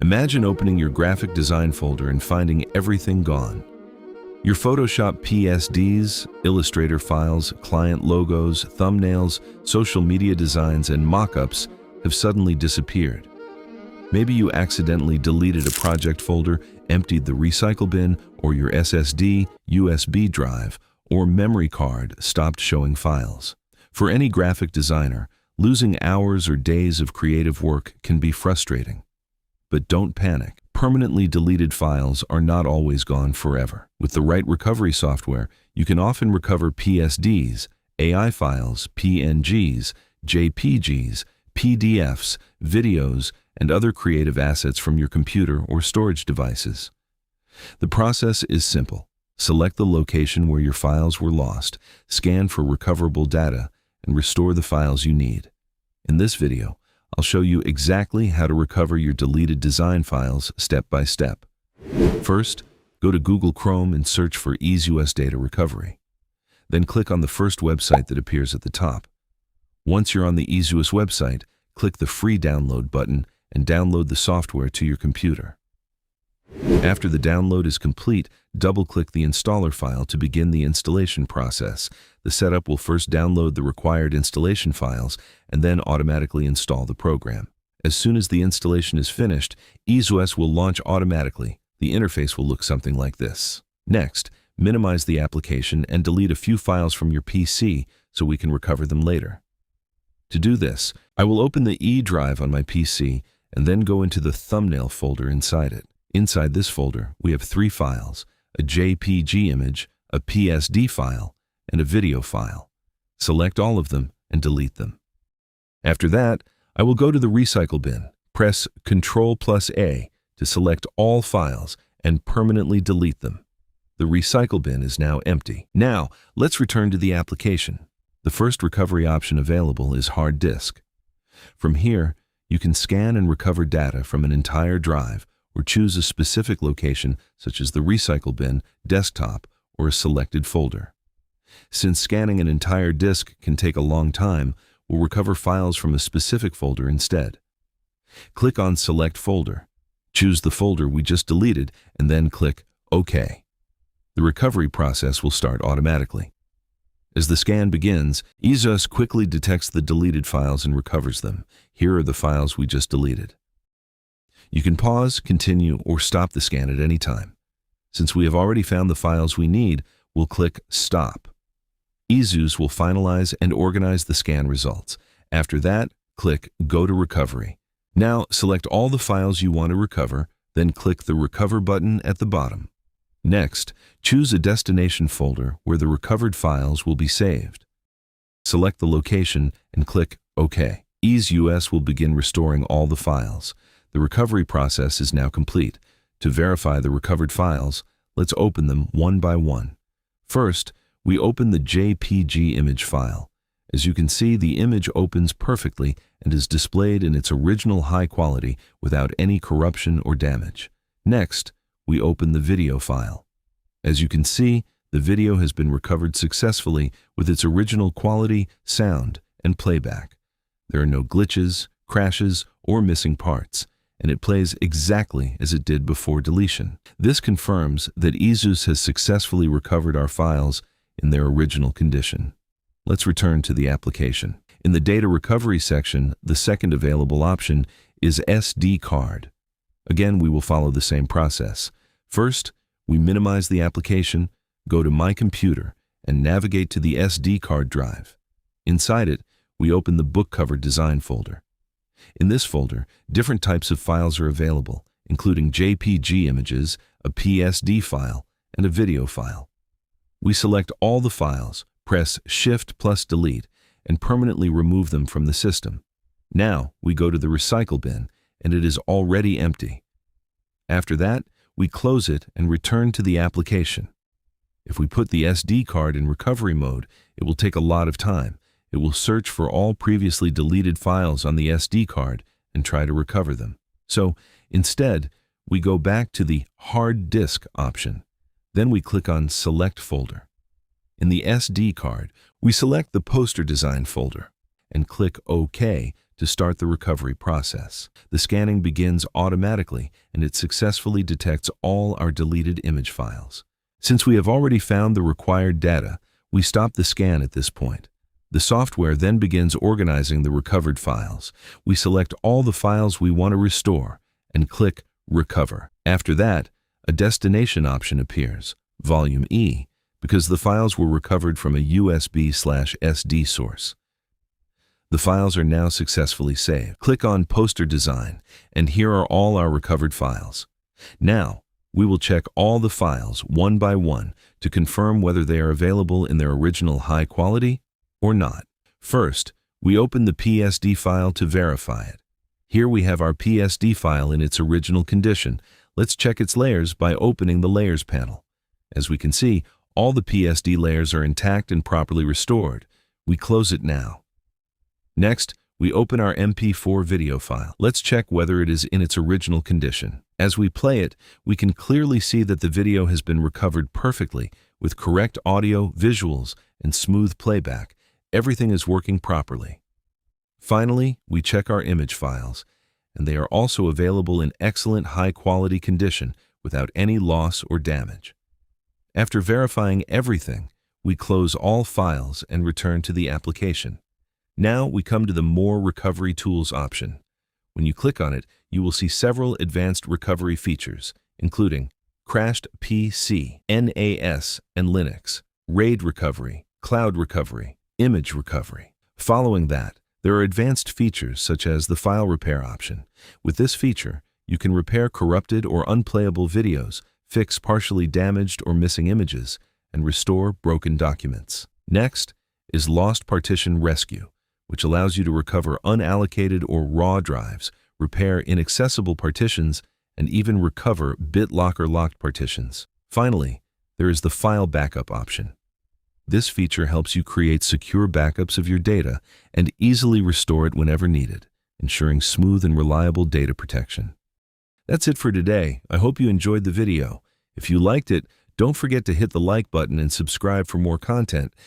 Imagine opening your graphic design folder and finding everything gone. Your Photoshop PSDs, Illustrator files, client logos, thumbnails, social media designs, and mockups have suddenly disappeared. Maybe you accidentally deleted a project folder, emptied the recycle bin, or your SSD, USB drive, or memory card stopped showing files. For any graphic designer, losing hours or days of creative work can be frustrating. But don't panic. Permanently deleted files are not always gone forever. With the right recovery software, you can often recover PSDs, AI files, PNGs, JPGs, PDFs, videos, and other creative assets from your computer or storage devices. The process is simple. Select the location where your files were lost, scan for recoverable data, and restore the files you need. In this video, I'll show you exactly how to recover your deleted design files step by step. First, go to Google Chrome and search for EaseUS Data Recovery. Then click on the first website that appears at the top. Once you're on the EaseUS website, click the free download button and download the software to your computer. After the download is complete, double-click the installer file to begin the installation process. The setup will first download the required installation files and then automatically install the program. As soon as the installation is finished, EaseUS will launch automatically. The interface will look something like this. Next, minimize the application and delete a few files from your PC so we can recover them later. To do this, I will open the E drive on my PC and then go into the thumbnail folder inside it. Inside this folder, we have 3 files, a JPG image, a PSD file, and a video file. Select all of them and delete them. After that, I will go to the recycle bin, press Ctrl+A to select all files and permanently delete them. The recycle bin is now empty. Now, let's return to the application. The first recovery option available is hard disk. From here, you can scan and recover data from an entire drive or choose a specific location such as the recycle bin, desktop, or a selected folder. Since scanning an entire disk can take a long time, we'll recover files from a specific folder instead. Click on Select Folder. Choose the folder we just deleted and then click OK. The recovery process will start automatically. As the scan begins, EaseUS quickly detects the deleted files and recovers them. Here are the files we just deleted. You can pause, continue, or stop the scan at any time. Since we have already found the files we need, we'll click Stop. EaseUS will finalize and organize the scan results. After that, click Go to Recovery. Now, select all the files you want to recover, then click the Recover button at the bottom. Next, choose a destination folder where the recovered files will be saved. Select the location and click OK. EaseUS will begin restoring all the files. The recovery process is now complete. To verify the recovered files, let's open them one by one. First, we open the JPG image file. As you can see, the image opens perfectly and is displayed in its original high quality without any corruption or damage. Next, we open the video file. As you can see, the video has been recovered successfully with its original quality, sound, and playback. There are no glitches, crashes, or missing parts, and it plays exactly as it did before deletion. This confirms that EaseUS has successfully recovered our files in their original condition. Let's return to the application. In the data recovery section, the second available option is SD card. Again, we will follow the same process. First, we minimize the application, go to My Computer, and navigate to the SD card drive. Inside it, we open the book cover design folder. In this folder, different types of files are available, including JPG images, a PSD file, and a video file. We select all the files, press Shift+Delete, and permanently remove them from the system. Now, we go to the recycle bin, and it is already empty. After that, we close it and return to the application. If we put the SD card in recovery mode, it will take a lot of time. It will search for all previously deleted files on the SD card and try to recover them. So, instead, we go back to the Hard Disk option. Then we click on Select Folder. In the SD card, we select the poster design folder and click OK to start the recovery process. The scanning begins automatically, and it successfully detects all our deleted image files. Since we have already found the required data, we stop the scan at this point. The software then begins organizing the recovered files. We select all the files we want to restore and click Recover. After that, a destination option appears, Volume E, because the files were recovered from a USB/SD source. The files are now successfully saved. Click on Poster Design, and here are all our recovered files. Now, we will check all the files one by one to confirm whether they are available in their original high quality or not. First, we open the PSD file to verify it. Here we have our PSD file in its original condition. Let's check its layers by opening the Layers panel. As we can see, all the PSD layers are intact and properly restored. We close it now. Next, we open our MP4 video file. Let's check whether it is in its original condition. As we play it, we can clearly see that the video has been recovered perfectly with correct audio, visuals, and smooth playback. Everything is working properly. Finally, we check our image files, and they are also available in excellent high-quality condition without any loss or damage. After verifying everything, we close all files and return to the application. Now we come to the More Recovery Tools option. When you click on it, you will see several advanced recovery features, including crashed PC, NAS and Linux, RAID recovery, cloud recovery, image recovery. Following that, there are advanced features such as the file repair option. With this feature, you can repair corrupted or unplayable videos, fix partially damaged or missing images, and restore broken documents. Next is Lost Partition Rescue, which allows you to recover unallocated or raw drives, repair inaccessible partitions, and even recover BitLocker locked partitions. Finally, there is the File Backup option. This feature helps you create secure backups of your data and easily restore it whenever needed, ensuring smooth and reliable data protection. That's it for today. I hope you enjoyed the video. If you liked it, don't forget to hit the like button and subscribe for more content.